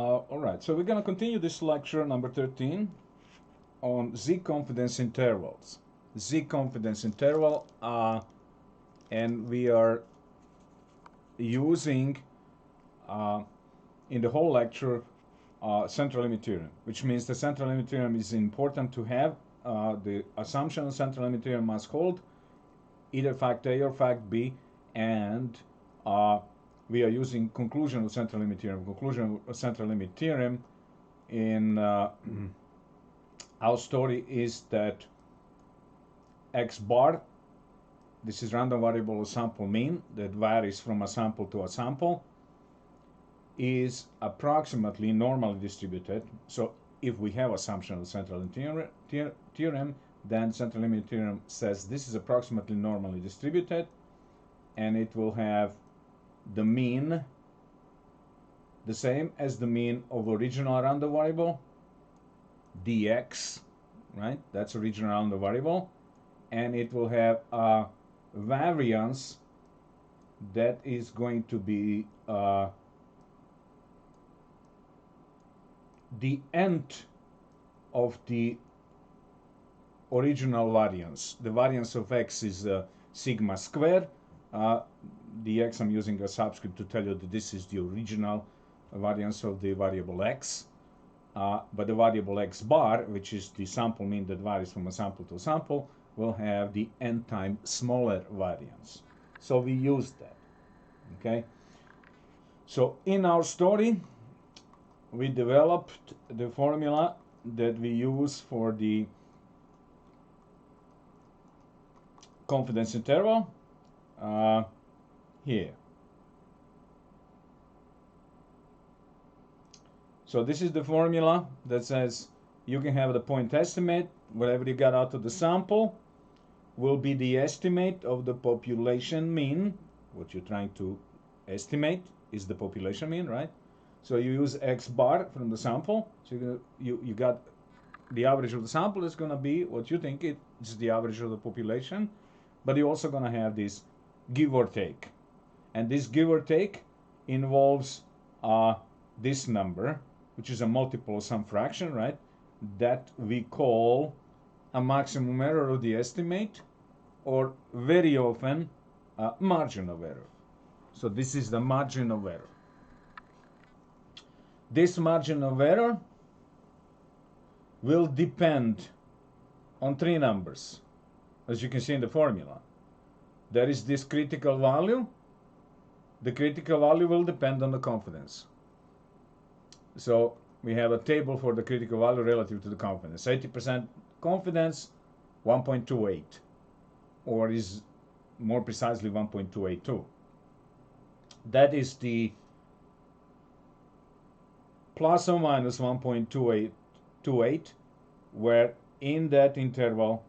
All right, so we're going to continue this lecture number 13 on Z confidence intervals. Z confidence interval, and we are using in the whole lecture central limit theorem, which means the central limit theorem is important to have. The assumption of central limit theorem must hold either fact A or fact B, and we are using conclusion of central limit theorem. Conclusion of central limit theorem in our story is that x bar, this is random variable sample mean that varies from a sample to a sample, is approximately normally distributed. So if we have assumption of central limit theorem, then central limit theorem says this is approximately normally distributed, and it will have the mean the same as the mean of original random variable dx, right? That's original random variable, and it will have a variance that is going to be the nth of the original variance. The variance of x is sigma square. The x I'm using a subscript to tell you that this is the original variance of the variable x. But the variable x bar, which is the sample mean that varies from a sample to a sample, will have the n time smaller variance. So we use that. Okay. So in our story, we developed the formula that we use for the confidence interval here. So this is the formula that says you can have the point estimate, whatever you got out of the sample will be the estimate of the population mean. What you're trying to estimate is the population mean, right? So you use x bar from the sample. So you got the average of the sample is going to be what you think it's the average of the population, but you're also going to have this give or take, and this give or take involves this number, which is a multiple of some fraction, right? That we call a maximum error of the estimate, or very often margin of error. So this is the margin of error. This margin of error will depend on three numbers, as you can see in the formula. There is this critical value. The critical value will depend on the confidence. So we have a table for the critical value relative to the confidence. 80% confidence, 1.28, or is more precisely 1.282. That is the plus or minus 1.228, where in that interval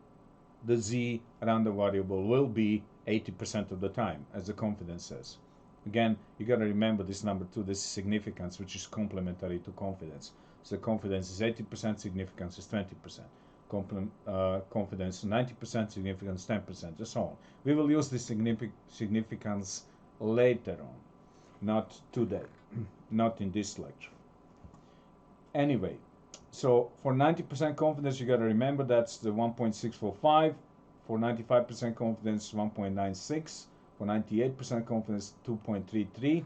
the z random variable will be 80% of the time, as the confidence says. Again, you got to remember this number 2, this is significance, which is complementary to confidence. So confidence is 80%, significance is 20%. Confidence 90%, significance 10%, and so on. We will use this significance later on, not today, not in this lecture. Anyway, so for 90% confidence, you got to remember that's the 1.645. For 95% confidence, 1.96. For 98% confidence, 2.33.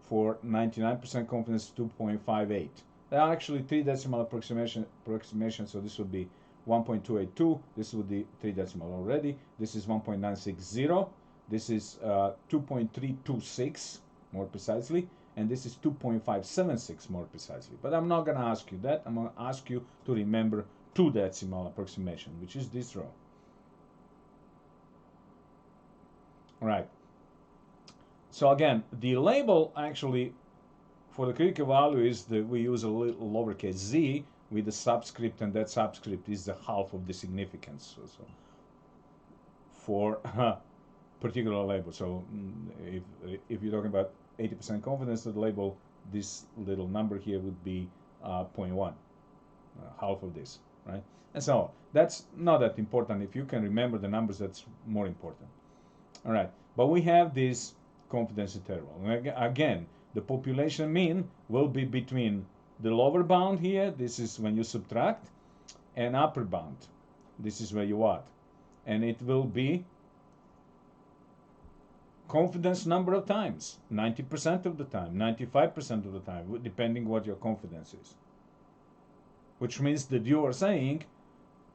For 99% confidence, 2.58. There are actually three decimal approximations, so this would be 1.282. This would be three decimal already. This is 1.960. This is 2.326, more precisely. And this is 2.576 more precisely. But I'm not going to ask you that. I'm going to ask you to remember two decimal approximation, which is this row. All right. So again, the label actually for the critical value is that we use a little lowercase z with the subscript, and that subscript is the half of the significance. So for particular label. So if you're talking about 80% confidence, the label, this little number here would be 0.1, half of this, right? And so on. That's not that important. If you can remember the numbers, that's more important. All right, but we have this confidence interval. And again, The population mean will be between the lower bound here, this is when you subtract, and upper bound, this is where you add. And it will be confidence number of times, 90% of the time, 95% of the time, depending what your confidence is. Which means that you are saying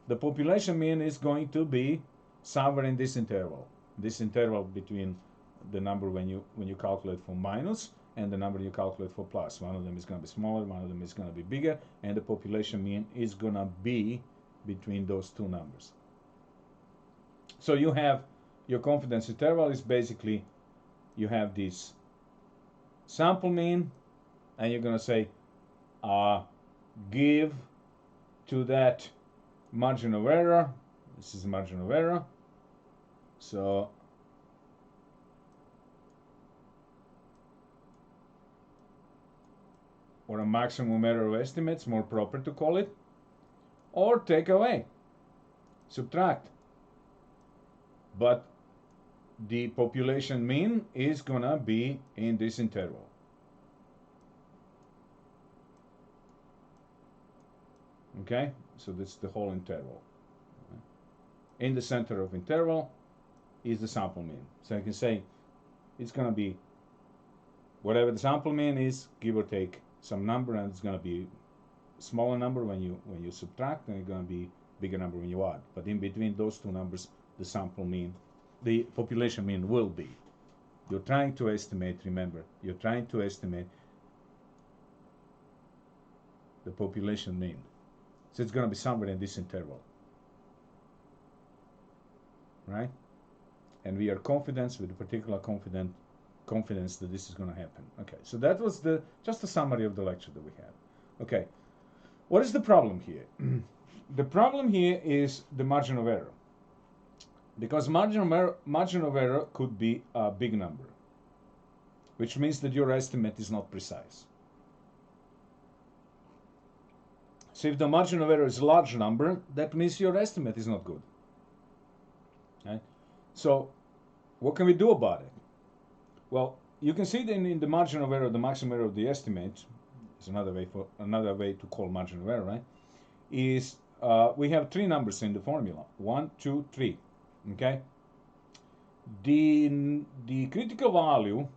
the population mean is going to be somewhere in this interval between the number when you calculate for minus and the number you calculate for plus. One of them is going to be smaller, one of them is going to be bigger, and the population mean is going to be between those two numbers. So you have your confidence interval is basically, you have this sample mean, and you're going to say give to that margin of error, this is margin of error, so or a maximum error of estimates, more proper to call it, or take away, subtract. But the population mean is gonna be in this interval. Okay, so that's the whole interval. In the center of interval is the sample mean. So I can say it's gonna be whatever the sample mean is, give or take some number, and it's gonna be smaller number when you subtract, and it's gonna be bigger number when you add. But in between those two numbers, the sample mean, the population mean will be. You're trying to estimate, remember, you're trying to estimate the population mean. So it's going to be somewhere in this interval, right? And we are confident with a particular confidence that this is going to happen. Okay, so that was just a summary of the lecture that we had. Okay, what is the problem here? The problem here is the margin of error. Because margin of error could be a big number, which means that your estimate is not precise. So if the margin of error is a large number, that means your estimate is not good. Okay? So what can we do about it? Well, you can see that in the margin of error, the maximum error of the estimate is another way to call margin of error, right? Is we have three numbers in the formula: 1, 2, 3. Okay. The critical value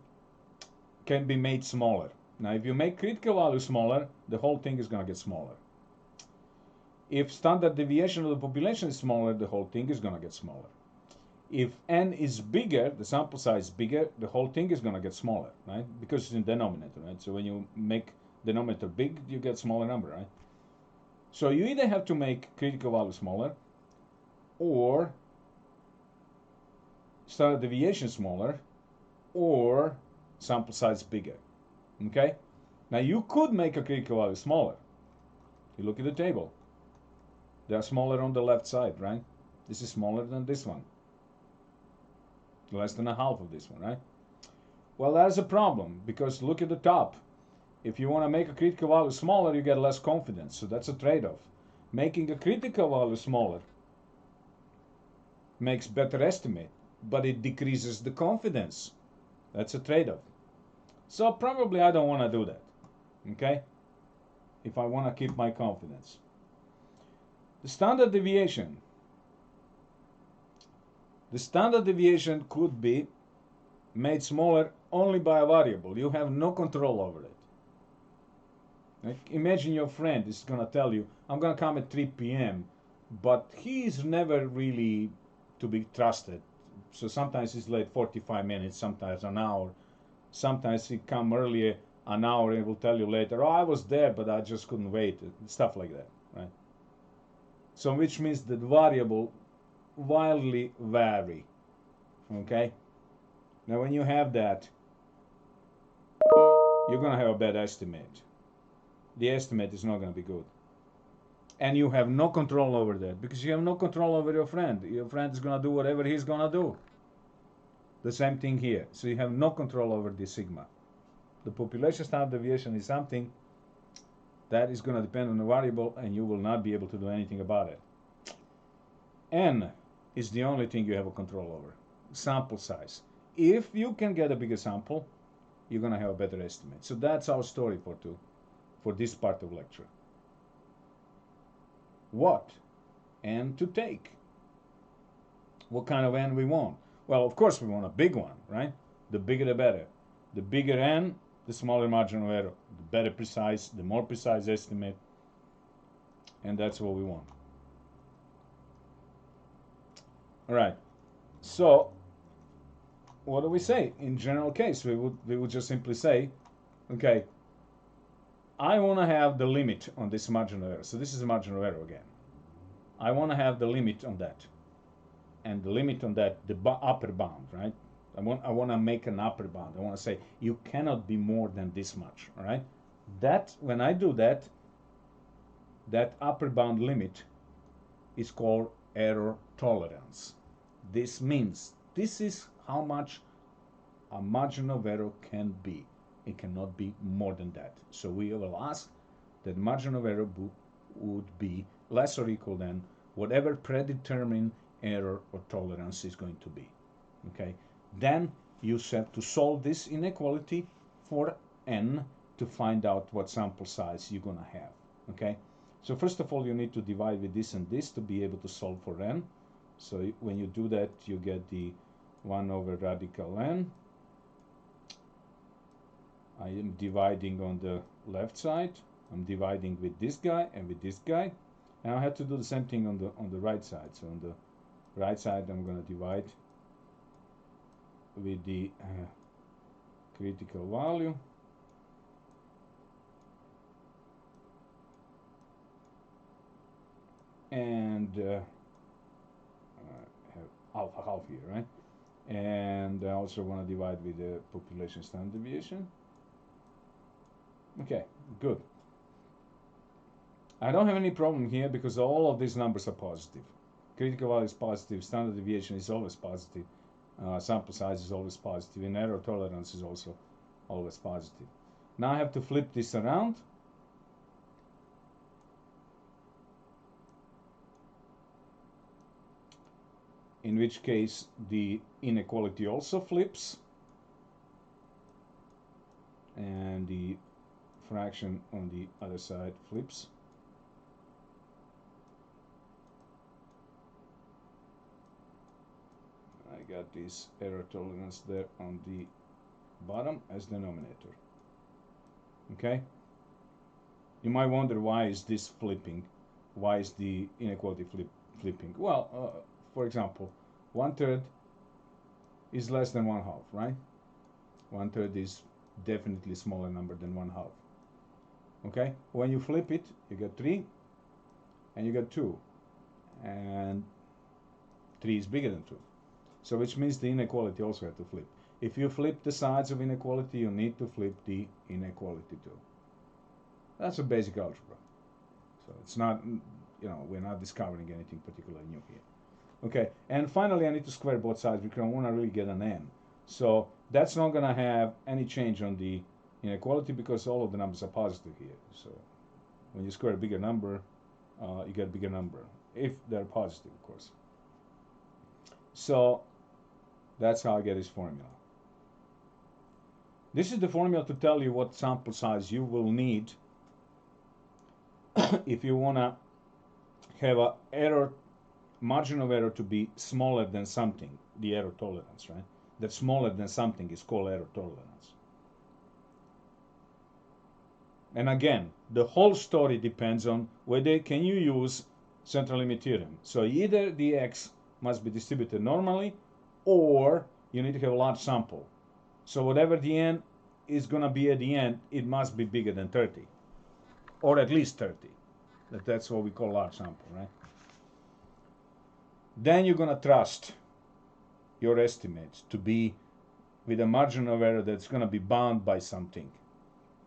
can be made smaller. Now, if you make critical value smaller, the whole thing is going to get smaller. If standard deviation of the population is smaller, the whole thing is going to get smaller. If n is bigger, the sample size is bigger, the whole thing is going to get smaller, right? Because it's in denominator, right? So when you make denominator big, you get smaller number, right? So you either have to make critical value smaller, or standard deviation smaller, or sample size bigger. Okay? Now you could make a critical value smaller. You look at the table. They are smaller on the left side, right? This is smaller than this one. Less than a half of this one, right? Well, that's a problem, because look at the top. If you want to make a critical value smaller, you get less confidence. So that's a trade-off. Making a critical value smaller makes better estimate, but it decreases the confidence. That's a trade-off. So probably I don't want to do that, okay? If I want to keep my confidence. The standard deviation. The standard deviation could be made smaller only by a variable. You have no control over it. Like, imagine your friend is going to tell you, I'm going to come at 3 p.m., but he's never really to be trusted. So sometimes he's late 45 minutes, sometimes an hour. Sometimes he come earlier an hour and will tell you later, oh, I was there, but I just couldn't wait. Stuff like that, right? So which means that variable wildly vary, okay? Now when you have that, you're going to have a bad estimate. The estimate is not going to be good. And you have no control over that, because you have no control over your friend. Your friend is going to do whatever he's going to do. The same thing here. So you have no control over the sigma. The population standard deviation is something that is going to depend on the variable, and you will not be able to do anything about it. N is the only thing you have a control over. Sample size. If you can get a bigger sample, you're going to have a better estimate. So that's our story for this part of lecture. What N to take? What kind of N we want? Well, of course we want a big one, right? The bigger the better. The bigger N, the smaller margin of error. The better precise, the more precise estimate, and that's what we want. All right. So what do we say? In general case, we would just simply say, okay, I want to have the limit on this margin of error. So this is a margin of error again. I want to have the limit on that, and the limit on that, the upper bound, right? I want to make an upper bound. I want to say you cannot be more than this much, all right? That, when I do that, that upper bound limit is called error tolerance. This means this is how much a margin of error can be. It cannot be more than that. So we will ask that margin of error would be less or equal than whatever predetermined error or tolerance is going to be. Okay? Then you have to solve this inequality for n to find out what sample size you're going to have. Okay? So first of all, you need to divide with this and this to be able to solve for n. So when you do that, you get the 1 over radical n. I am dividing on the left side. I'm dividing with this guy and with this guy. And I have to do the same thing on the right side. So on the right side, I'm going to divide with the critical value. And have half here, right? And I also want to divide with the population standard deviation. Okay, good. I don't have any problem here because all of these numbers are positive. Critical value is positive, standard deviation is always positive, sample size is always positive, and error tolerance is also always positive. Now I have to flip this around. In which case the inequality also flips, and the fraction on the other side flips. I got this error tolerance there on the bottom as denominator. Okay? You might wonder, why is this flipping? Why is the inequality flipping? Well, for example, 1/3 is less than 1/2, right? 1/3 is definitely smaller number than 1/2. Okay? When you flip it, you get 3 and you get 2. And 3 is bigger than 2. So which means the inequality also has to flip. If you flip the sides of inequality, you need to flip the inequality too. That's a basic algebra. So it's not, we're not discovering anything particularly new here. Okay, and finally I need to square both sides because I want to really get an n. So that's not going to have any change on the inequality because all of the numbers are positive here. So when you square a bigger number, you get a bigger number, if they're positive, of course. So that's how I get this formula. This is the formula to tell you what sample size you will need if you want to have a margin of error to be smaller than something, the error tolerance, right? That smaller than something is called error tolerance. And again, the whole story depends on whether can you use central limit theorem. So either the x must be distributed normally, or you need to have a large sample. So whatever the n is going to be at the end, it must be bigger than 30, or at least 30. That's what we call large sample, right? Then you're going to trust your estimates to be with a margin of error that's going to be bound by something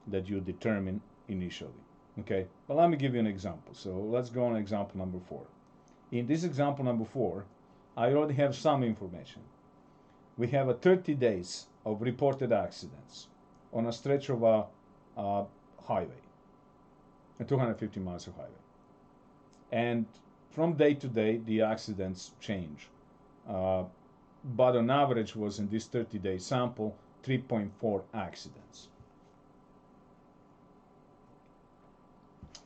that you determine initially. Okay, well, let me give you an example. So let's go on example number 4. In this example number 4, I already have some information. We have a 30 days of reported accidents on a stretch of a highway, a 250 miles of highway. And from day to day, the accidents change. But on average was in this 30-day sample, 3.4 accidents.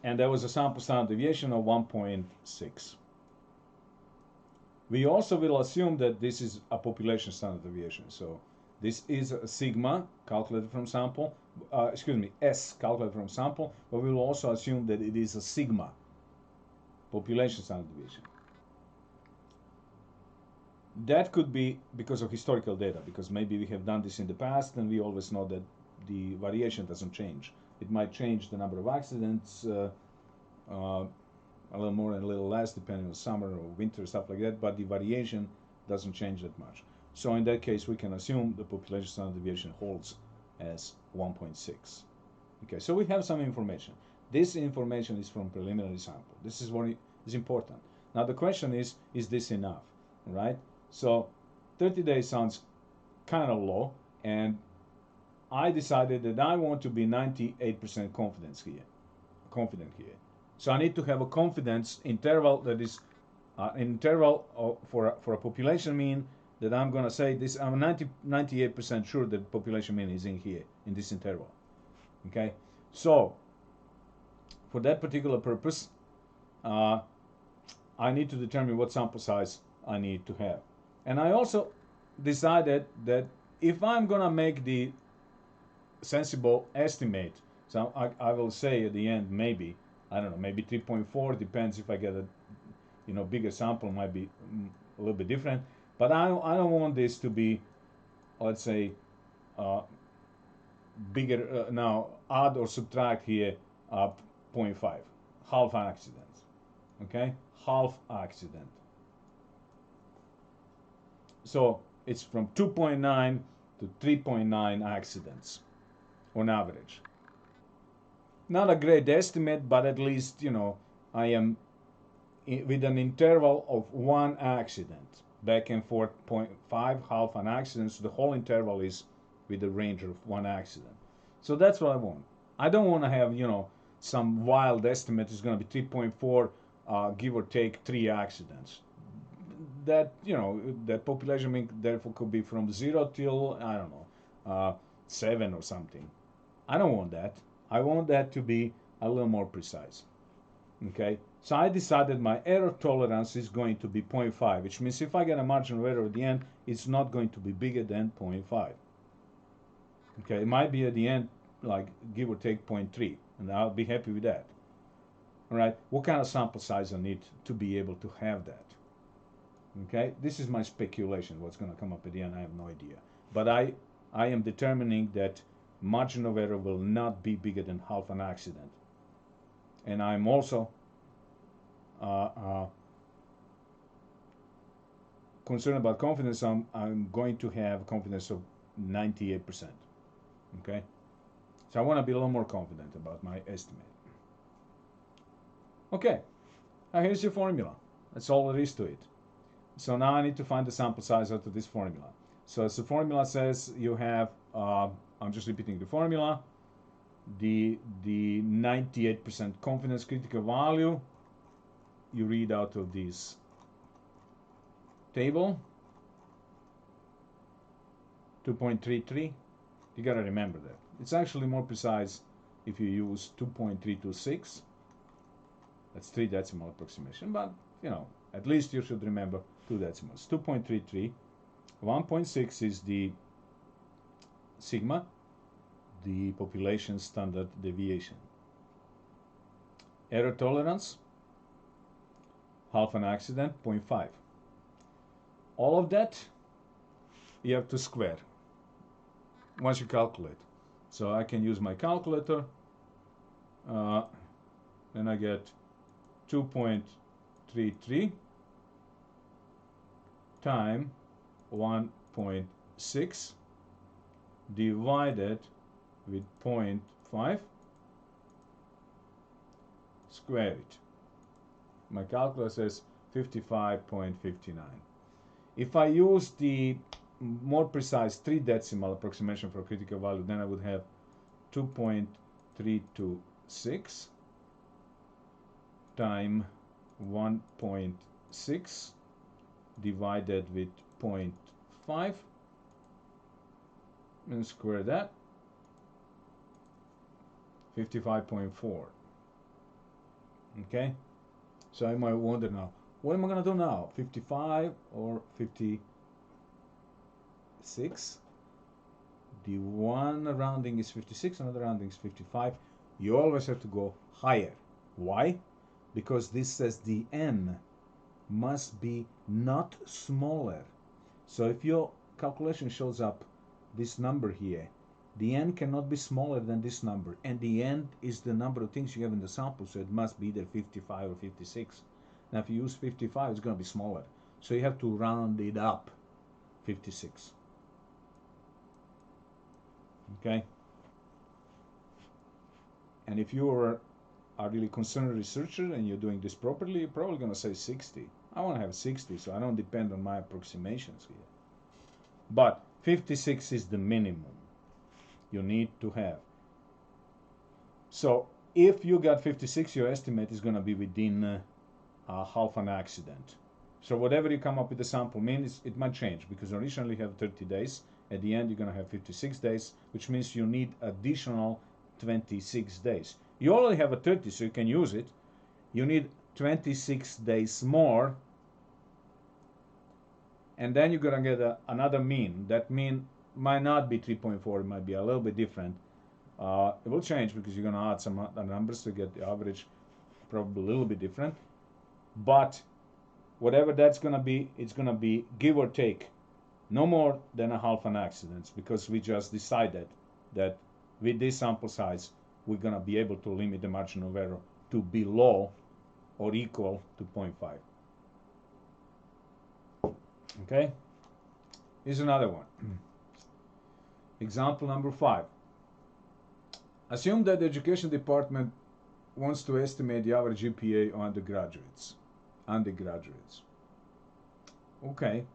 And there was a sample standard deviation of 1.6. We also will assume that this is a population standard deviation. So this is a sigma calculated from sample, S calculated from sample, but we will also assume that it is a sigma population standard deviation. That could be because of historical data, because maybe we have done this in the past and we always know that the variation doesn't change. It might change the number of accidents, a little more and a little less depending on summer or winter, stuff like that, but the variation doesn't change that much. So in that case, we can assume the population standard deviation holds as 1.6. Okay, so we have some information. This information is from preliminary sample. This is what is important. Now the question is this enough, right? So 30 days sounds kind of low, and I decided that I want to be 98% confident here. So I need to have a confidence interval that is an interval for a population mean that I'm going to say this. I'm 98% sure that population mean is in here in this interval. Okay, so for that particular purpose, I need to determine what sample size I need to have. And I also decided that if I'm going to make the sensible estimate, so I will say at the end maybe, I don't know, maybe 3.4, depends if I get a bigger sample, might be a little bit different. But I don't want this to be, let's say, bigger, now add or subtract here 0.5, half accident, okay, half accident. So it's from 2.9 to 3.9 accidents on average. Not a great estimate, but at least, I am with an interval of 1 accident, back and forth 0.5, half an accident, so the whole interval is with a range of 1 accident. So that's what I want. I don't want to have, some wild estimate is going to be 3.4, give or take 3 accidents. That, that population mean therefore could be from 0 till, I don't know, 7 or something. I don't want that. I want that to be a little more precise. Okay, so I decided my error tolerance is going to be 0.5, which means if I get a margin of error at the end, it's not going to be bigger than 0.5. Okay, it might be at the end, like give or take 0.3, and I'll be happy with that. All right, what kind of sample size I need to be able to have that? Okay, this is my speculation. What's going to come up at the end, I have no idea. But I am determining that margin of error will not be bigger than half an accident. And I'm also concerned about confidence. I'm going to have confidence of 98%. Okay, so I want to be a little more confident about my estimate. Okay, now here's your formula. That's all there is to it. So now I need to find the sample size out of this formula. So as the formula says, you have, I'm just repeating the formula, the 98% confidence critical value you read out of this table, 2.33. You gotta remember that. It's actually more precise if you use 2.326. That's 3 decimal approximation, but at least you should remember 2 decimals. 2.33. 1.6 is the sigma, the population standard deviation. Error tolerance, half an accident, 0.5. All of that you have to square once you calculate. So I can use my calculator, and I get 2.33 times 1.6 divided with 0.5, square it. My calculator says 55.59. If I use the more precise 3 decimal approximation for critical value, then I would have 2.326 times 1.6 divided with 0.5, and square that. 55.4. Okay, so I might wonder now, what am I gonna do now? 55 or 56? The one rounding is 56, another rounding is 55. You always have to go higher. Why? Because this says the n must be not smaller. So if your calculation shows up this number here, the n cannot be smaller than this number, and the n is the number of things you have in the sample, so it must be either 55 or 56. Now if you use 55, it's going to be smaller, so you have to round it up 56. Okay, and if you are a really concerned researcher and you're doing this properly, you're probably going to say 60. I want to have 60, so I don't depend on my approximations here. But 56 is the minimum you need to have. So if you got 56, your estimate is going to be within half an accident. So whatever you come up with the sample mean, it might change, because originally you have 30 days. At the end, you're going to have 56 days, which means you need additional 26 days. You already have a 30, so you can use it. You need 26 days more, and then you're going to get another mean. That mean might not be 3.4, it might be a little bit different. It will change because you're going to add some other numbers to get the average probably a little bit different. But whatever that's going to be, it's going to be give or take no more than a half an accident, because we just decided that with this sample size, we're going to be able to limit the margin of error to below or equal to 0.5. Okay? Here's another one. Example number 5. Assume that the education department wants to estimate the average GPA on undergraduates. Okay.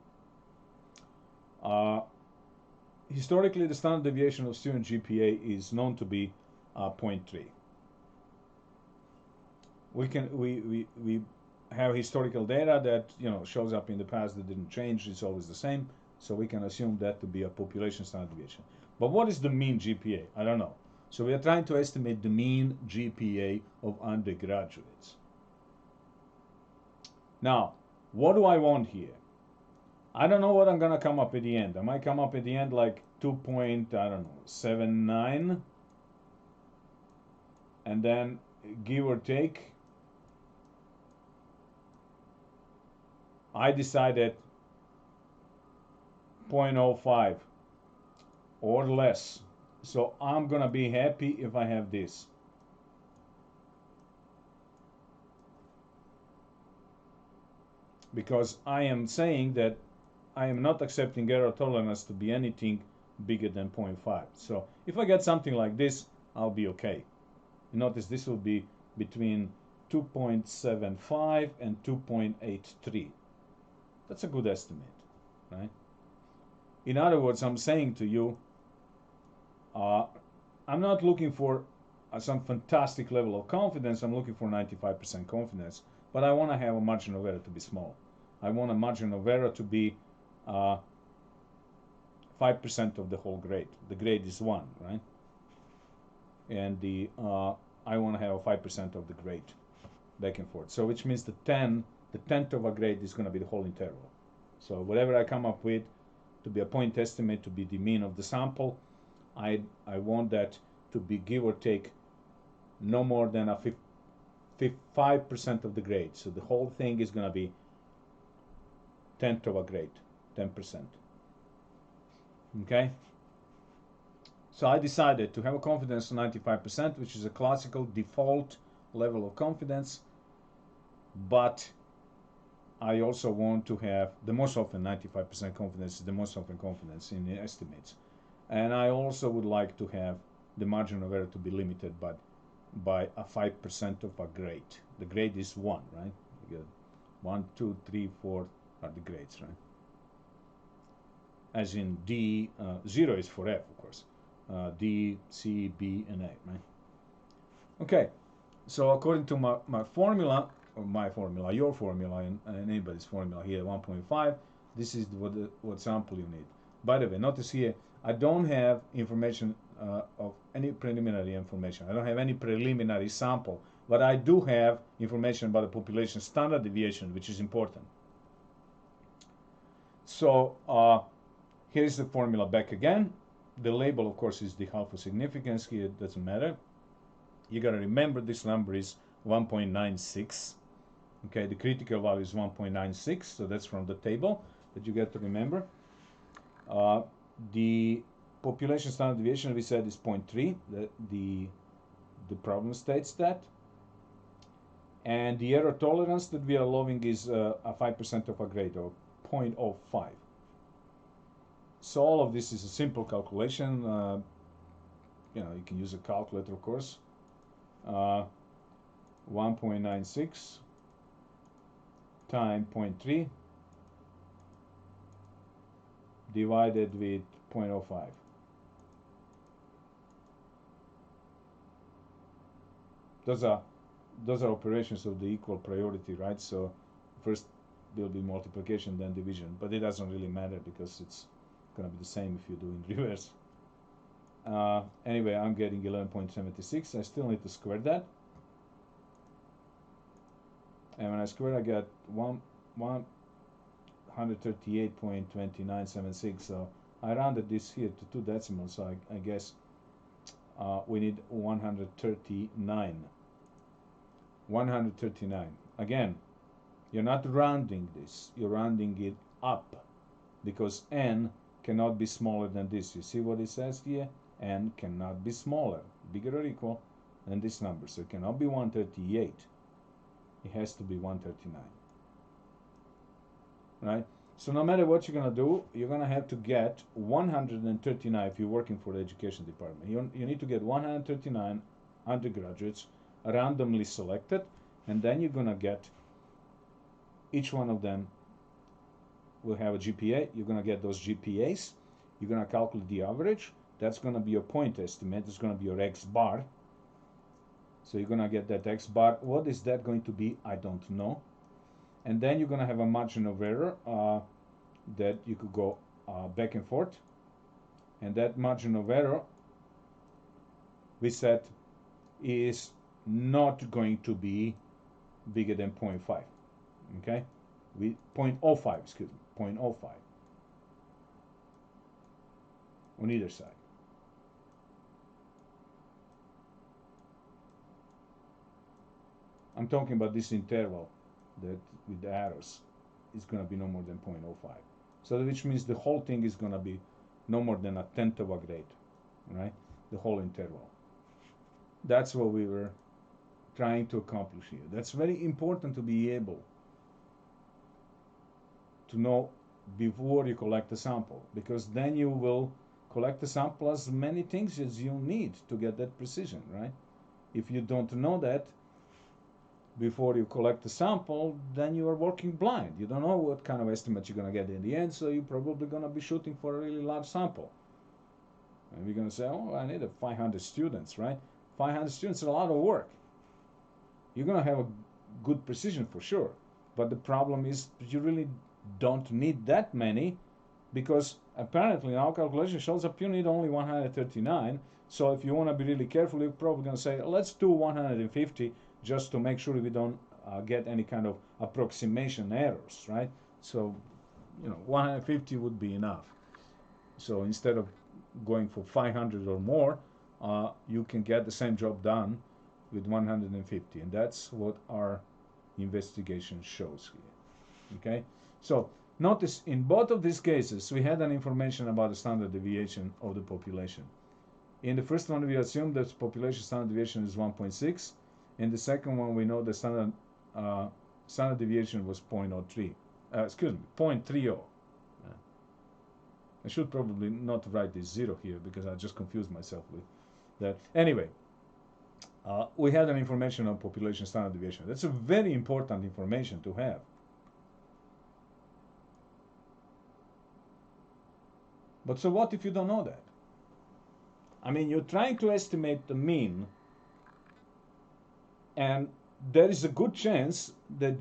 Historically, the standard deviation of student GPA is known to be 0.3. We have historical data that shows up in the past that didn't change. It's always the same, so we can assume that to be a population standard deviation. But what is the mean GPA? I don't know. So we are trying to estimate the mean GPA of undergraduates. Now, what do I want here? I don't know what I'm gonna come up at the end. I might come up at the end like 2.79, and then give or take, I decided 0.05 or less. So I'm gonna be happy if I have this. Because I am saying that I am not accepting error tolerance to be anything bigger than 0.5. So if I get something like this, I'll be okay. Notice this will be between 2.75 and 2.83. That's a good estimate, right? In other words, I'm saying to you, I'm not looking for some fantastic level of confidence. I'm looking for 95% confidence, but I want to have a margin of error to be small. I want a margin of error to be 5% of the whole grade. The grade is 1, right? And I want to have a 5% of the grade, back and forth. So which means the tenth of a grade is going to be the whole interval. So whatever I come up with to be a point estimate, to be the mean of the sample, I want that to be give or take no more than a 5% of the grade. So the whole thing is going to be tenth of a grade, 10%. Okay? So I decided to have a confidence of 95%, which is a classical default level of confidence, but I also want to have the most often 95% confidence is the most often confidence in the estimates. And I also would like to have the margin of error to be limited by a 5% of a grade. The grade is 1, right? You get 1, 2, 3, 4 are the grades, right? As in D, 0 is for F, of course. D, C, B, and A, right? Okay, so according to my formula, or my formula, your formula, and anybody's formula here, 1.5, this is what sample you need. By the way, notice here, I don't have information of any preliminary information. I don't have any preliminary sample, but I do have information about the population standard deviation, which is important. So here's the formula back again. The label, of course, is the alpha significance here. It doesn't matter. You got to remember this number is 1.96. Okay, the critical value is 1.96, so that's from the table that you get to remember. The population standard deviation we said is 0.3. The problem states that. And the error tolerance that we are allowing is a 5% of a grade, or 0.05. So all of this is a simple calculation. You can use a calculator, of course. 1.96 times 0.3 divided with 0.05. Those are operations of the equal priority, right? So first there'll be multiplication, then division, but it doesn't really matter because it's going to be the same if you do in reverse. Anyway, I'm getting 11.76. I still need to square that. And when I square, I get 138.2976. So I rounded this here to 2 decimals. So I guess we need 139. 139. Again, you're not rounding this. You're rounding it up because n cannot be smaller than this. You see what it says here? N cannot be smaller, bigger or equal than this number. So it cannot be 138. It has to be 139. Right? So no matter what you're going to do, you're going to have to get 139 if you're working for the education department. You need to get 139 undergraduates randomly selected, and then you're going to get each one of them will have a GPA. You're going to get those GPAs. You're going to calculate the average. That's going to be your point estimate. It's going to be your X bar. So you're going to get that X bar. What is that going to be? I don't know. And then you're going to have a margin of error that you could go back and forth. And that margin of error, we said, is not going to be bigger than 0.5. Okay? 0.05, excuse me, 0.05 on either side. I'm talking about this interval that with the arrows is going to be no more than 0.05. So which means the whole thing is going to be no more than a tenth of a grade, right? The whole interval. That's what we were trying to accomplish here. That's very important to be able to know before you collect the sample, because then you will collect the sample as many things as you need to get that precision, right? If you don't know that before you collect the sample, then you are working blind. You don't know what kind of estimate you're going to get in the end, so you're probably going to be shooting for a really large sample. And we're going to say, oh, I need 500 students, right? 500 students is a lot of work. You're going to have a good precision for sure, but the problem is you really don't need that many, because apparently our calculation shows up you need only 139. So if you want to be really careful, you're probably going to say, let's do 150 just to make sure we don't get any kind of approximation errors, right? So, 150 would be enough. So instead of going for 500 or more, you can get the same job done with 150, and that's what our investigation shows here. Okay, so notice in both of these cases we had an information about the standard deviation of the population. In the first one, we assume that population standard deviation is 1.6. In the second one, we know the standard deviation was 0.03. Excuse me, 0.30. I should probably not write this 0 here because I just confused myself with that. Anyway, we had an information on population standard deviation. That's a very important information to have. But so what if you don't know that? I mean, you're trying to estimate the mean, and there is a good chance that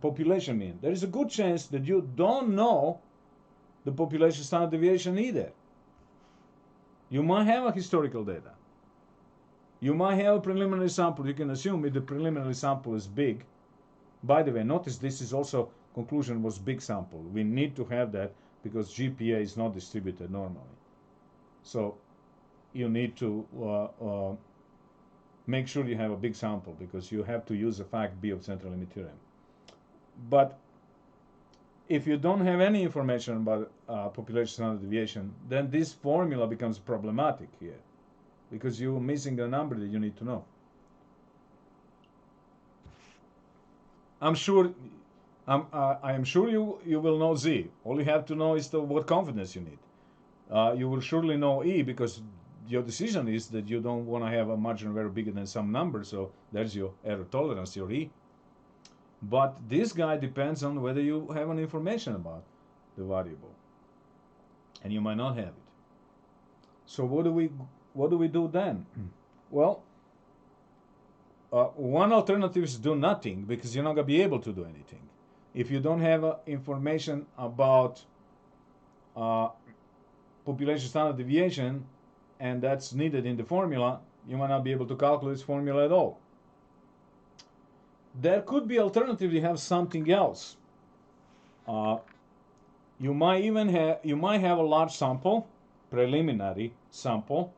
population mean, there is a good chance that you don't know the population standard deviation either. You might have a historical data. You might have a preliminary sample. You can assume if the preliminary sample is big. By the way, notice this is also conclusion was big sample. We need to have that because GPA is not distributed normally. So you need to make sure you have a big sample because you have to use the fact B of central limit theorem. But if you don't have any information about population standard deviation, then this formula becomes problematic here because you're missing a number that you need to know. I'm sure I am sure you will know Z. All you have to know is what confidence you need. You will surely know E because your decision is that you don't want to have a margin of error bigger than some number, so there's your error tolerance, your E. But this guy depends on whether you have any information about the variable, and you might not have it. So what do we do then? Well, one alternative is do nothing because you're not going to be able to do anything. If you don't have information about population standard deviation, and that's needed in the formula, you might not be able to calculate this formula at all. There could be alternatively have something else. You might have a large sample, preliminary sample,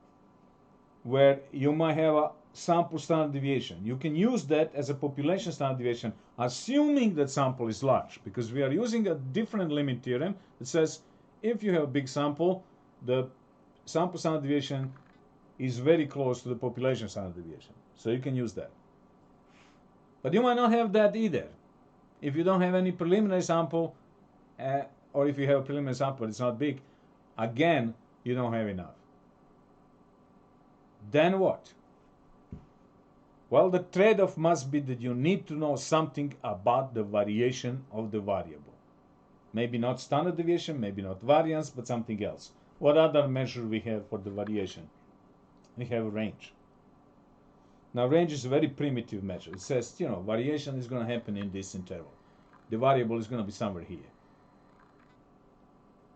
where you might have a sample standard deviation. You can use that as a population standard deviation, assuming that sample is large, because we are using a different limit theorem that says if you have a big sample, the sample standard deviation is very close to the population standard deviation. So you can use that. But you might not have that either. If you don't have any preliminary sample, or if you have a preliminary sample, it's not big, again, you don't have enough. Then what? Well, the trade-off must be that you need to know something about the variation of the variable. Maybe not standard deviation, maybe not variance, but something else. What other measure we have for the variation? We have range. Now, range is a very primitive measure. It says, variation is going to happen in this interval. The variable is going to be somewhere here.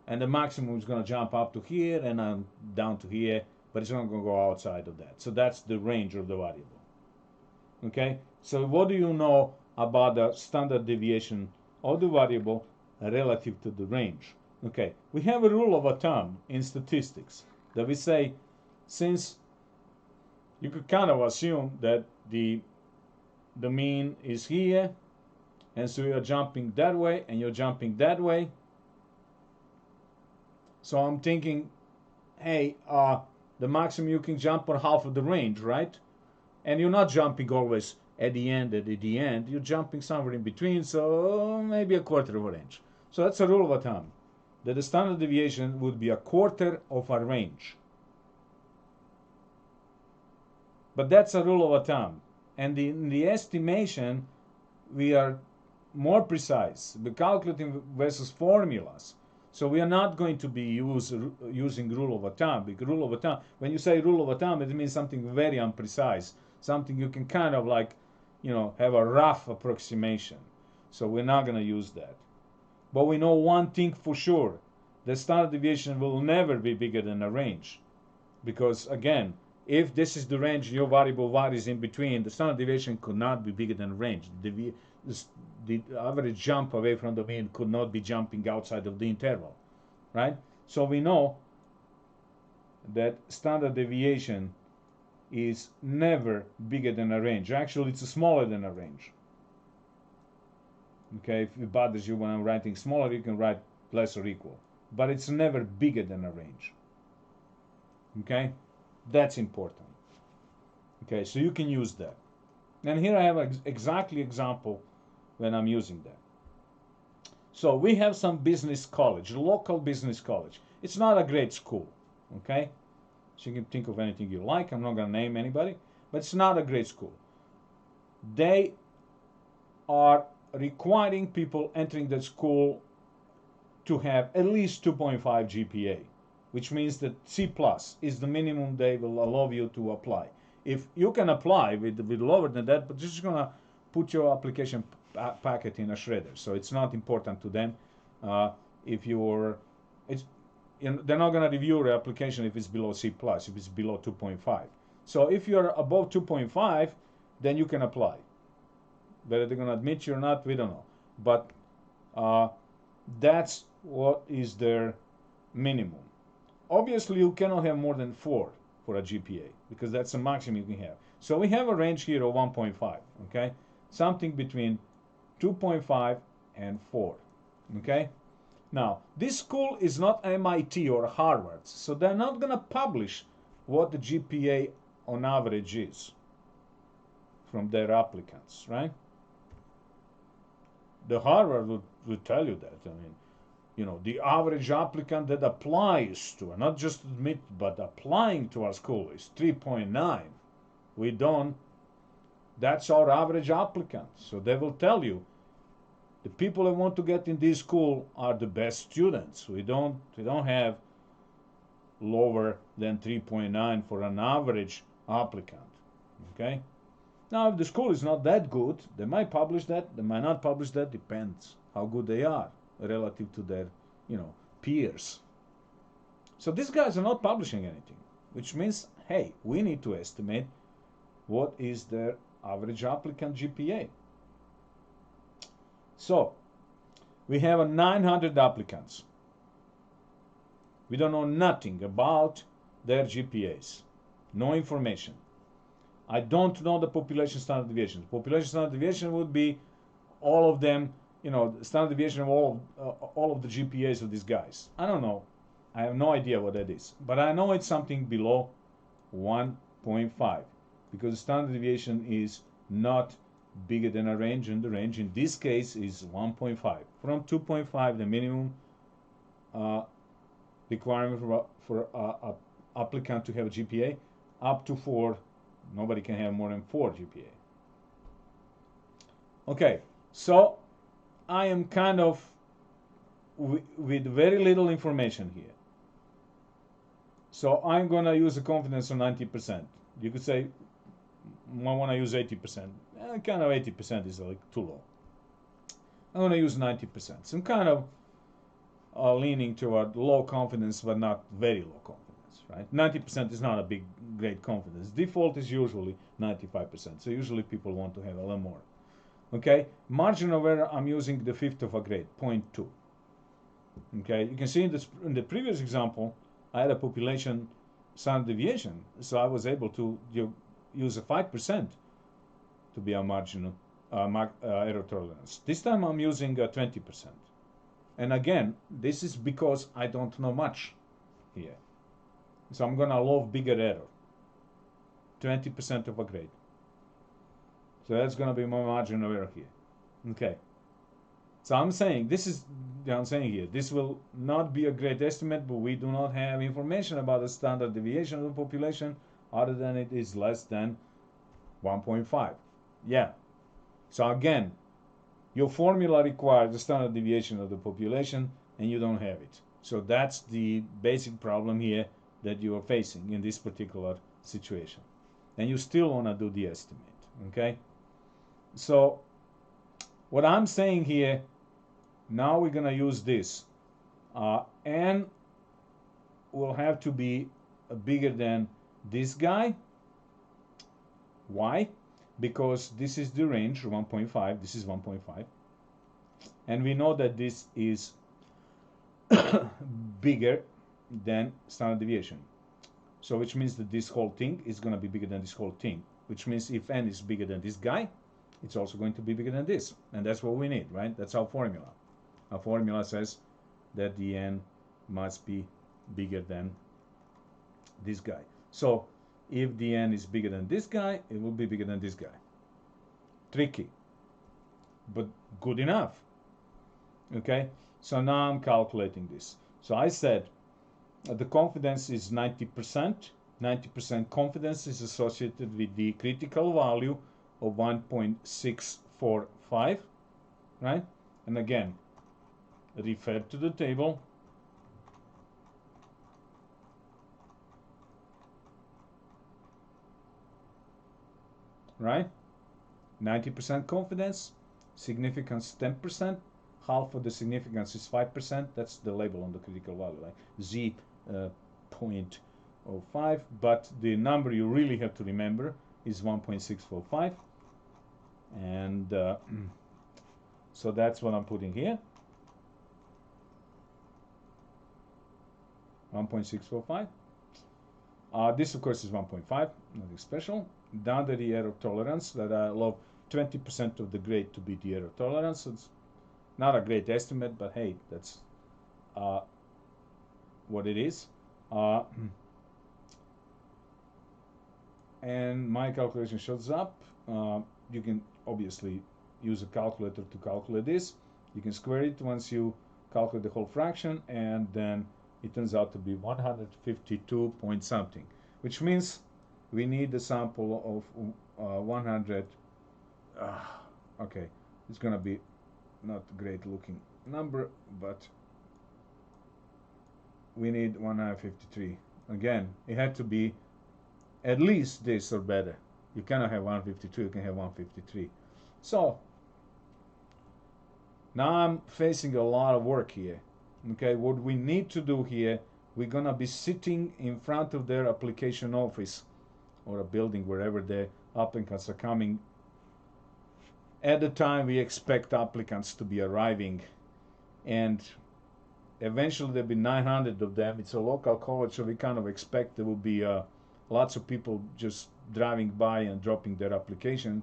And the maximum is going to jump up to here and down to here, but it's not going to go outside of that. So that's the range of the variable. Okay? So what do you know about the standard deviation of the variable relative to the range? Okay, we have a rule of thumb in statistics that we say, since you could kind of assume that the mean is here, and so you're jumping that way and you're jumping that way. So I'm thinking, hey, the maximum you can jump on half of the range, right? And you're not jumping always at the end, you're jumping somewhere in between, so maybe a quarter of a range. So that's a rule of thumb, that the standard deviation would be a quarter of a range. But that's a rule of thumb. And in the estimation, we are more precise. We're calculating versus formulas. So we are not going to be using rule of thumb. Because rule of thumb, when you say rule of thumb, it means something very imprecise, something you can kind of like, have a rough approximation. So we're not going to use that. But we know one thing for sure. The standard deviation will never be bigger than a range. Because again, if this is the range, your variable varies in between, the standard deviation could not be bigger than range. The average jump away from the mean could not be jumping outside of the interval, right? So we know that standard deviation is never bigger than a range. Actually, it's smaller than a range. Okay, if it bothers you when I'm writing smaller, you can write less or equal. But it's never bigger than a range. Okay, that's important. Okay, so you can use that. And here I have an exactly example when I'm using that. So we have some business college, local business college. It's not a great school, okay? So you can think of anything you like. I'm not going to name anybody, but it's not a great school. They are requiring people entering the school to have at least 2.5 GPA, which means that C+ is the minimum they will allow you to apply. If you can apply with lower than that, but this is going to put your application packet in a shredder, so it's not important to them. they're not going to review your application if it's below C plus, if it's below 2.5. So if you're above 2.5, then you can apply. Whether they're going to admit you or not, we don't know. But that's what is their minimum. Obviously, you cannot have more than 4 for a GPA because that's the maximum you can have. So we have a range here of 1.5, okay? Something between 2.5 and 4, okay? Now, this school is not MIT or Harvard, so they're not going to publish what the GPA on average is from their applicants, right? The Harvard would tell you that. I mean, you know, the average applicant that applies to, not just admit, but applying to our school is 3.9. We don't. That's our average applicant. So they will tell you the people that want to get in this school are the best students. We don't have lower than 3.9 for an average applicant. Okay? Now, if the school is not that good, they might publish that, they might not publish that, depends how good they are relative to their, you know, peers. So these guys are not publishing anything, which means, hey, we need to estimate what is their average applicant GPA. So, we have 900 applicants. We don't know nothing about their GPAs. No information. I don't know the population standard deviation. Population standard deviation would be all of them, you know, standard deviation of all of the GPAs of these guys. I don't know. I have no idea what that is. But I know it's something below 1.5 because standard deviation is not bigger than a range, and the range in this case is 1.5. From 2.5, the minimum requirement for a applicant to have a GPA, up to 4. Nobody can have more than 4 GPA. Okay, so I am kind of with very little information here. So I'm going to use a confidence of 90%. You could say, I want to use 80%. Kind of 80% is like too low. I'm going to use 90%. So I'm kind of leaning toward low confidence, but not very low confidence. Right? 90% is not a great confidence. Default is usually 95%. So usually people want to have a little more. Okay, margin of error, I'm using the fifth of a grade, 0.2. Okay, you can see in the previous example, I had a population standard deviation, so I was able to use a 5% to be a marginal error tolerance. This time I'm using 20%. And again, this is because I don't know much here. So I'm going to love bigger error, 20% of a grade. So that's going to be my margin of error here. Okay. So I'm saying, this will not be a great estimate, but we do not have information about the standard deviation of the population other than it is less than 1.5. Yeah. So again, your formula requires the standard deviation of the population, and you don't have it. So that's the basic problem here that you are facing in this particular situation. And you still want to do the estimate, okay? So what I'm saying here, now we're going to use this. N will have to be bigger than this guy. Why? Because this is the range, 1.5, this is 1.5. And we know that this is bigger than standard deviation. So which means that this whole thing is going to be bigger than this whole thing. Which means if n is bigger than this guy, it's also going to be bigger than this. And that's what we need, right? That's our formula. Our formula says that the n must be bigger than this guy. So if the n is bigger than this guy, it will be bigger than this guy. Tricky, but good enough. Okay, so now I'm calculating this. So I said the confidence is 90%. 90% confidence is associated with the critical value of 1.645, right? And again, refer to the table. Right? 90% confidence, significance 10%, half of the significance is 5%. That's the label on the critical value, like Z 0.05. But the number you really have to remember is 1.645. And so that's what I'm putting here. 1.645. This, of course, is 1.5, nothing special. Down to the error tolerance, that I love 20% of the grade to be the error tolerance. It's not a great estimate, but hey, that's what it is. And my calculation shows up. You can obviously use a calculator to calculate this. You can square it once you calculate the whole fraction, and then it turns out to be 152 point something, which means we need a sample of 100. Okay, it's gonna be not great looking number, but we need 153. Again, it had to be at least this or better. You cannot have 152, you can have 153. So now I'm facing a lot of work here. Okay, what we need to do here, we're gonna be sitting in front of their application office or a building, wherever the applicants are coming. At the time we expect applicants to be arriving, and eventually there'll be 900 of them. It's a local college, so we kind of expect there will be lots of people just driving by and dropping their application,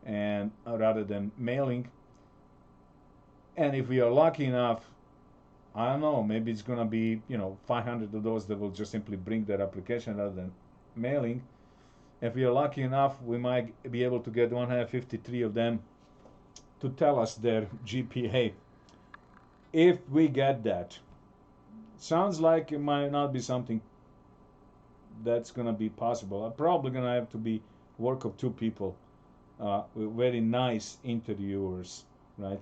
and rather than mailing. And if we are lucky enough, I don't know, maybe it's gonna be 500 of those that will just simply bring their application rather than mailing. If we are lucky enough, we might be able to get 153 of them to tell us their GPA. If we get that, sounds like it might not be something that's gonna be possible. I'm probably gonna have to be work of two people with very nice interviewers, right?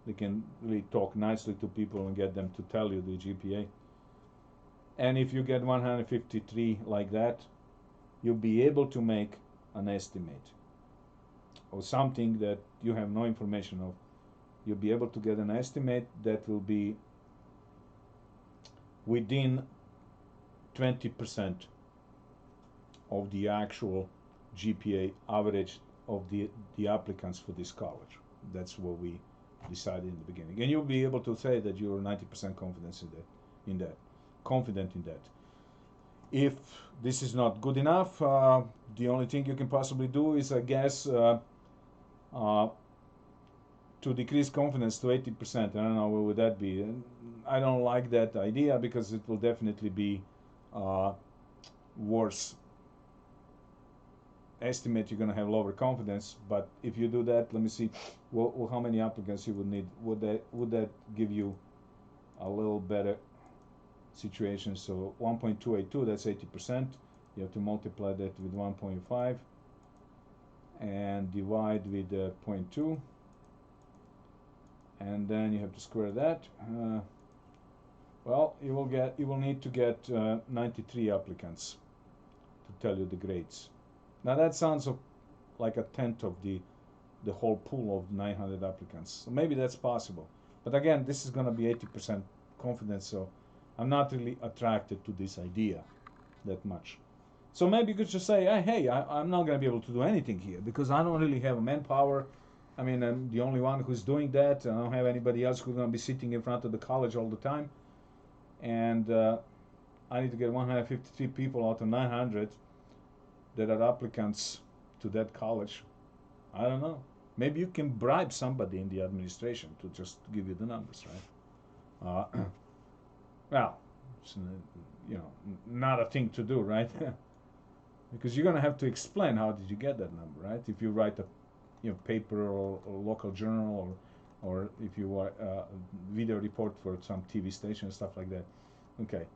They can really talk nicely to people and get them to tell you the GPA. And if you get 153 like that, you'll be able to make an estimate or something that you have no information of. You'll be able to get an estimate that will be within 20% of the actual GPA average of the applicants for this college. That's what we decided in the beginning. And you'll be able to say that you're 90% confident in that. If this is not good enough, the only thing you can possibly do is, I guess, to decrease confidence to 80%. I don't know, what would that be? I don't like that idea because it will definitely be worse estimate. You're going to have lower confidence. But if you do that, let me see how many applicants you would need. Would that give you a little better situation? So 1.282, that's 80%. You have to multiply that with 1.5 and divide with 0.2, and then you have to square that. Well, you will need to get 93 applicants to tell you the grades. Now that sounds like a tenth of the whole pool of 900 applicants. So maybe that's possible. But again, this is going to be 80% confidence, so I'm not really attracted to this idea that much. So maybe you could just say, hey, I'm not going to be able to do anything here because I don't really have manpower. I mean, I'm the only one who's doing that. I don't have anybody else who's going to be sitting in front of the college all the time. And I need to get 153 people out of 900 that are applicants to that college. I don't know. Maybe you can bribe somebody in the administration to just give you the numbers, right? Well, it's, not a thing to do, right? Because you're going to have to explain how did you get that number, right? If you write a paper or local journal, or if you are a video report for some TV station, stuff like that. Okay.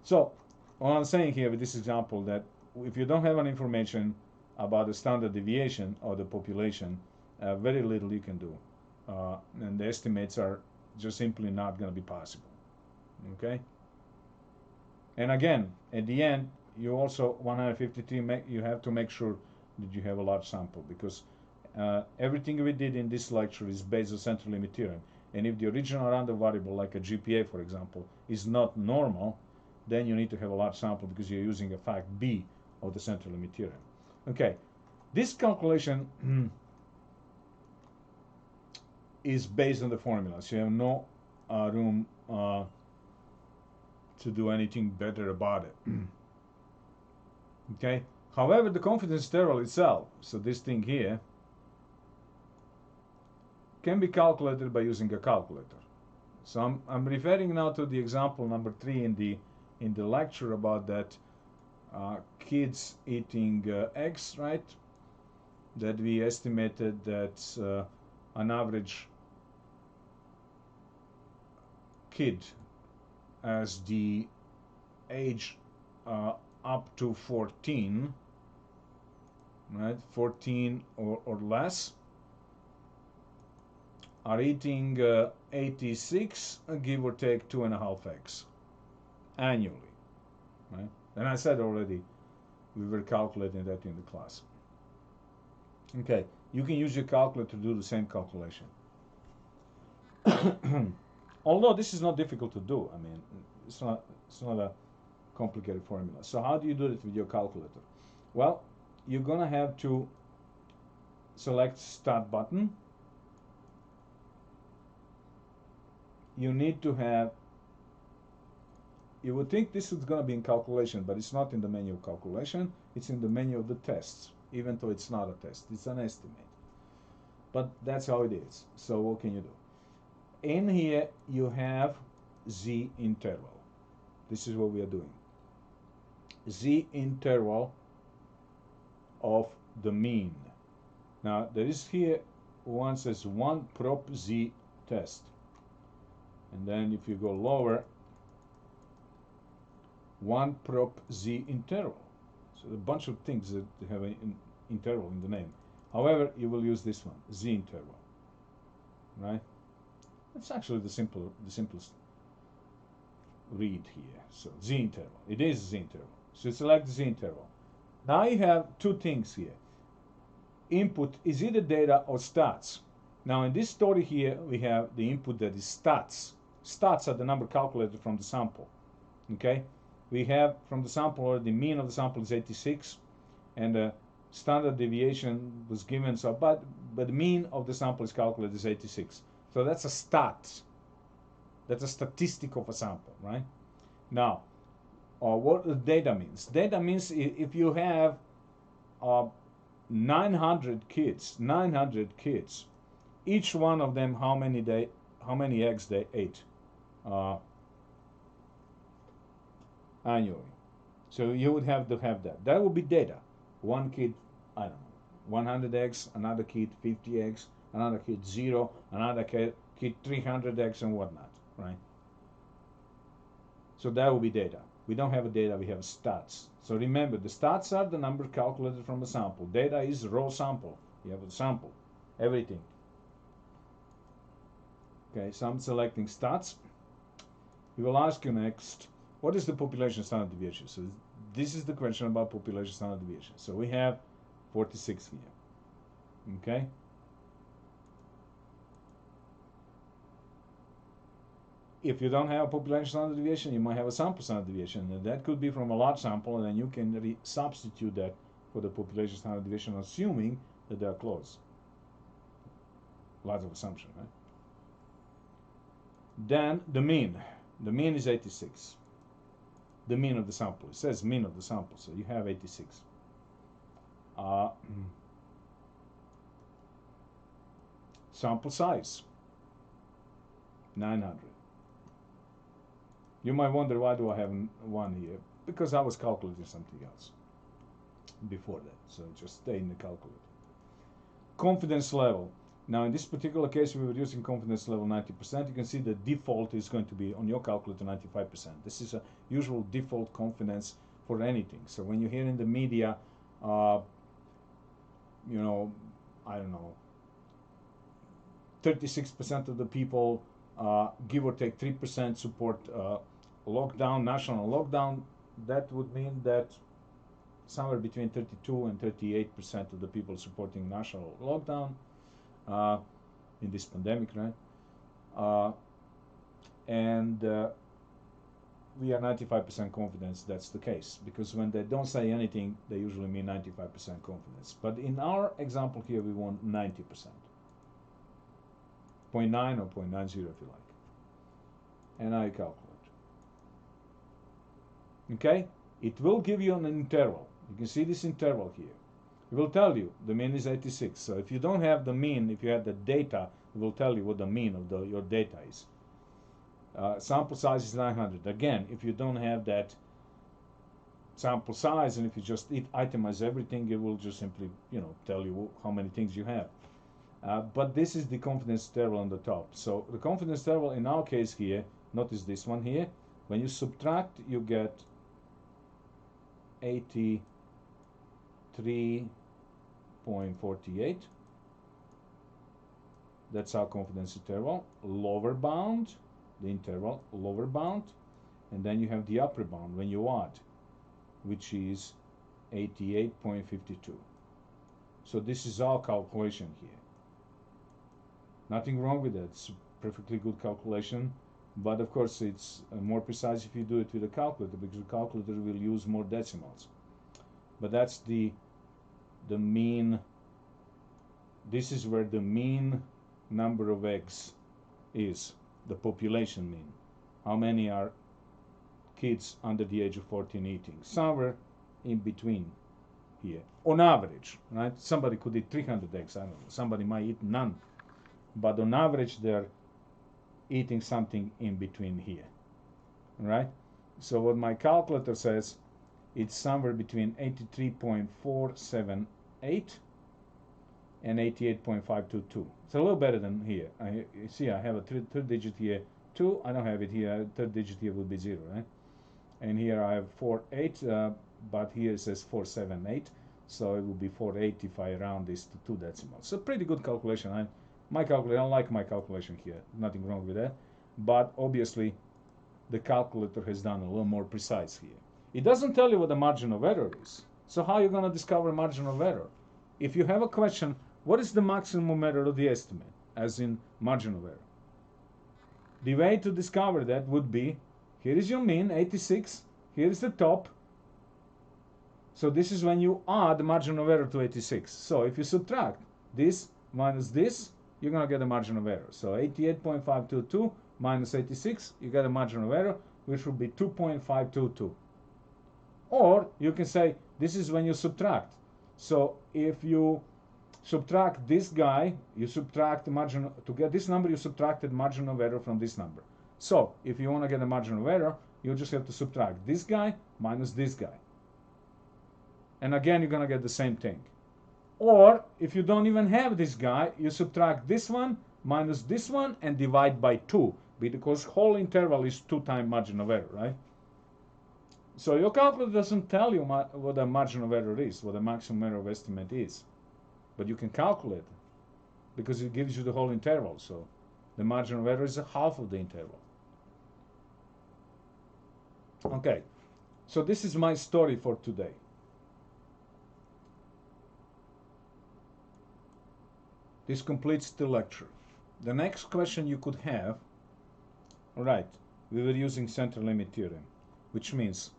So what I'm saying here with this example, that if you don't have any information about the standard deviation of the population, very little you can do, and the estimates are just simply not going to be possible. Okay. And again, at the end, you also 153. You have to make sure that you have a large sample, because everything we did in this lecture is based on central limit theorem. And if the original random variable, like a GPA, for example, is not normal, then you need to have a large sample because you're using a fact B of the central limit theorem. Okay, this calculation is based on the formula, so you have no room to do anything better about it. Okay. However, the confidence interval itself, so this thing here, can be calculated by using a calculator. So I'm referring now to the example number 3 in the lecture about that kids eating eggs, right? That we estimated that an average kid as the age up to 14, right? 14 or less, are eating 86, give or take 2.5 eggs annually, right? And I said already, we were calculating that in the class. Okay, you can use your calculator to do the same calculation. Although this is not difficult to do, I mean, it's not a complicated formula. So how do you do it with your calculator? Well, you're gonna have to select Start button. You need to have, you would think this is gonna be in calculation, but it's not in the menu of calculation, it's in the menu of the tests, even though it's not a test, it's an estimate. But that's how it is. So what can you do? In here you have Z interval. This is what we are doing. Z interval of the mean. Now there is here one says 1 prop Z test. And then if you go lower, 1 prop Z interval. So a bunch of things that have an interval in the name. However, you will use this one, Z interval, right? It's actually the simplest read here. So Z interval, it is Z interval. So select Z interval. Now you have two things here. Input is either data or stats. Now in this story here, we have the input that is stats. Stats are the number calculated from the sample. Okay, we have from the sample, or the mean of the sample is 86, and the standard deviation was given. So, but the mean of the sample is calculated as 86. So that's a stat. That's a statistic of a sample, right? Now, what the data means? Data means if you have 900 kids, each one of them, how many eggs they ate annually. So you would have to have that. That would be data. One kid, I don't know, 100 eggs, another kid 50 eggs, another kid 0, another kid 300 eggs and whatnot, right? So that would be data. We don't have a data, we have stats. So remember, the stats are the number calculated from a sample. Data is raw sample. You have a sample, everything. Okay, so I'm selecting stats. We will ask you next, what is the population standard deviation? So this is the question about population standard deviation. So we have 46 here, okay? If you don't have a population standard deviation, you might have a sample standard deviation, and that could be from a large sample, and then you can substitute that for the population standard deviation, assuming that they are close. Lots of assumption, right? Then the mean. The mean is 86. The mean of the sample. It says mean of the sample, so you have 86. Sample size, 900. You might wonder, why do I have 1 here? Because I was calculating something else before that, so just stay in the calculator. Confidence level. Now in this particular case, we were using confidence level 90%. You can see the default is going to be on your calculator 95%. This is a usual default confidence for anything. So when you hear in the media, you know, I don't know, 36% of the people, give or take 3%, support lockdown, national lockdown. That would mean that somewhere between 32 and 38% of the people supporting national lockdown in this pandemic, right? And we are 95% confidence that's the case, because when they don't say anything, they usually mean 95% confidence. But in our example here, we want 90%. 0.9 or 0.90 if you like. And now you calculate. Okay? It will give you an interval. You can see this interval here. It will tell you the mean is 86. So if you don't have the mean, if you have the data, it will tell you what the mean of your data is. Sample size is 900. Again, if you don't have that sample size, and if you just itemize everything, it will just simply, tell you how many things you have. But this is the confidence interval on the top. So the confidence interval in our case here, notice this one here. When you subtract, you get 83.48. That's our confidence interval. Lower bound, the interval, lower bound, and then you have the upper bound when you add, which is 88.52. So this is our calculation here. Nothing wrong with that. It's a perfectly good calculation, but of course it's more precise if you do it with a calculator, because the calculator will use more decimals. But that's the mean. This is where the mean number of eggs is, the population mean. How many are kids under the age of 14 eating? Somewhere in between here, on average, right? Somebody could eat 300 eggs, I don't know. Somebody might eat none. But on average, they're eating something in between here, right? So what my calculator says, it's somewhere between 83.478 and 88.522. It's a little better than here. You see, I have a third digit here, 2. I don't have it here. Third digit here would be 0, right? And here I have 48, but here it says 478. So it would be 480 if I round this to 2 decimals. So pretty good calculation. My calculator, I don't like my calculation here. Nothing wrong with that. But obviously, the calculator has done a little more precise here. It doesn't tell you what the margin of error is. So how are you going to discover margin of error? If you have a question, what is the maximum error of the estimate, as in margin of error? The way to discover that would be, here is your mean, 86. Here is the top. So this is when you add the margin of error to 86. So if you subtract this minus this, you're going to get a margin of error. So 88.522 minus 86, you get a margin of error, which would be 2.522. Or you can say this is when you subtract. So if you subtract this guy, you subtract the margin, to get this number, you subtracted margin of error from this number. So if you want to get a margin of error, you just have to subtract this guy minus this guy. And again, you're going to get the same thing. Or if you don't even have this guy, you subtract this one minus this one and divide by 2, because whole interval is 2 times margin of error, right? So your calculator doesn't tell you what the margin of error is, what the maximum error of estimate is. But you can calculate it, because it gives you the whole interval. So the margin of error is half of the interval. Okay, so this is my story for today. This completes the lecture. The next question you could have, all right, we were using central limit theorem, which means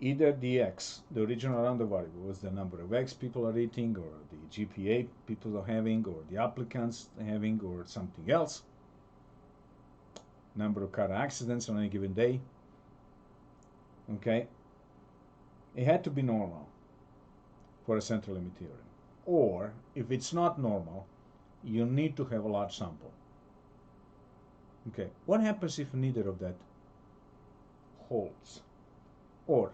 either the x, the original random variable, was the number of eggs people are eating, or the GPA people are having, or the applicants are having, or something else, number of car accidents on any given day, okay? It had to be normal for a central limit theorem. Or, if it's not normal, you need to have a large sample. Okay, what happens if neither of that holds? Or,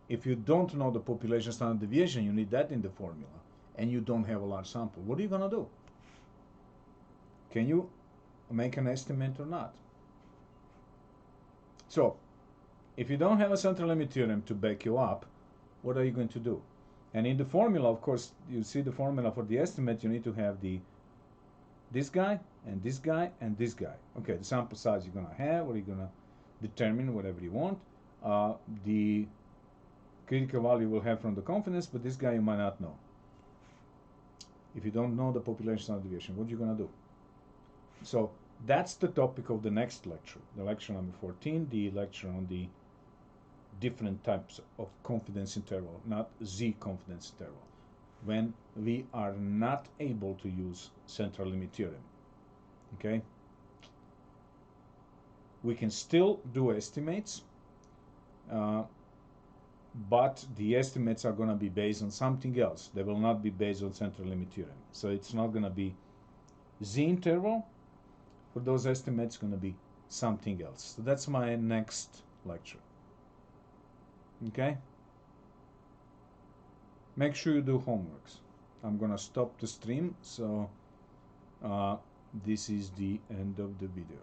if you don't know the population standard deviation, you need that in the formula, and you don't have a large sample, what are you going to do? Can you make an estimate or not? So, if you don't have a central limit theorem to back you up, what are you going to do? And in the formula, of course, you see the formula for the estimate, you need to have this guy, and this guy, and this guy. Okay, the sample size you're going to have, or you're going to determine whatever you want. The critical value you will have from the confidence, but this guy you might not know. If you don't know the population standard deviation, what are you going to do? So that's the topic of the next lecture, the lecture number 14, the lecture on the different types of confidence interval, not Z confidence interval, when we are not able to use central limit theorem. Okay? We can still do estimates, but the estimates are going to be based on something else. They will not be based on central limit theorem. So it's not going to be Z interval. For those estimates, going to be something else. So that's my next lecture. Okay? Make sure you do homeworks. I'm going to stop the stream. So this is the end of the video.